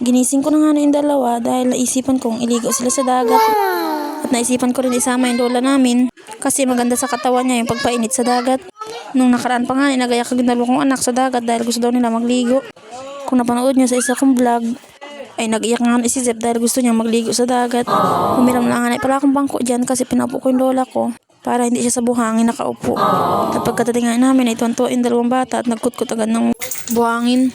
Ginising ko na nga na yung dalawa dahil naisipan kong iligo sila sa dagat. At naisipan ko rin isama yung lola namin kasi maganda sa katawan niya yung pagpainit sa dagat. Nung nakaraan pa nga, nagayak ang dalawa kong anak sa dagat dahil gusto daw nila magligo. Kung napanood niyo sa isa kong vlog, ay nag-iyak nga si Zep dahil gusto niya magligo sa dagat. Humiram lang nga pala akong bangko dyan kasi pinaupo ko yung lola ko para hindi siya sa buhangin nakaupo. At pagkatatingan namin ay tuwan-tuwa yung dalawang bata at nagkutkot agad ng buhangin.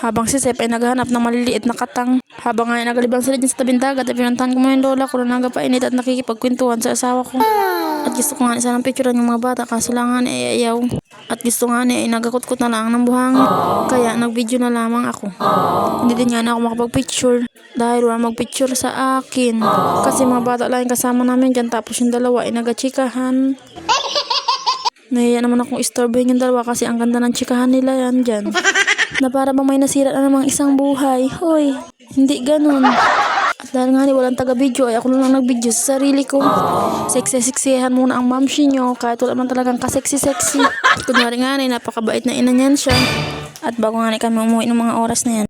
Habang si Sep ay naghahanap ng maliliit na katang. Habang nga ay nagalibang sila dyan sa tabing dagat ay pinuntahan ko muna yung lola ko na nagapainit at nakikipagkwentuhan sa asawa ko. At gusto ko nga sanang picturean yung mga bata kaso lang nga ay ayaw. At gusto nga ay nagakutkot na lang ng buhangin. Kaya nag-video na lamang ako. Hindi din nga na ako makapag-picture dahil wala mag-picture sa akin. Kasi mga bata lang yung kasama namin dyan tapos yung dalawa ay nagachikahan. Nahiya naman akong istorbohin yung dalawa kasi ang ganda ng chikahan nila yan dyan. Na para bang may nasira na namang isang buhay. Hoy, hindi ganun. At dahil nga walang taga-video ay ako lang nag-video sa sarili ko. Seksi-seksihan muna ang mamshi nyo kahit wala man talagang kaseksi-seksi. Kunwari nga napakabait na ina niyan siya. At bago nga kami umuwi ng mga oras na yan,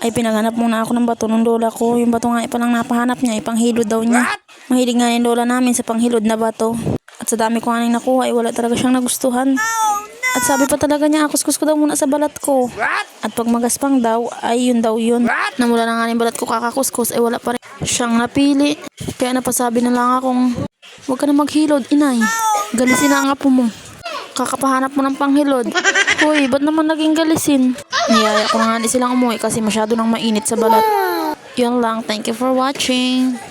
ay pinaghanap muna ako ng bato ng lola ko. Yung bato nga palang napahanap niya, ipanghilod daw niya. Mahilig nga yung lola namin sa panghilod na bato. At sa dami ko nga nakuha ay wala talaga siyang nagustuhan. At sabi pa talaga niya, kuskus ko daw muna sa balat ko. At pag magaspang daw, ay yun daw yun. Namula na nga yung balat ko kakakuskus, ay wala pa rin siyang napili. Kaya napasabi na lang akong, huwag ka na maghilod, inay. Galisin na ang apo mo. Kakapahanap mo ng panghilod. Hoy, ba't naman naging galisin? Niyaya ko na nga silang umuwi kasi masyado nang mainit sa balat. Yun lang, thank you for watching.